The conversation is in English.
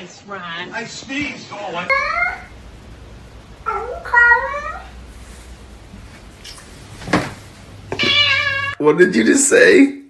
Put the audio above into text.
nice, Ron. I sneezed. Oh, What did you just say?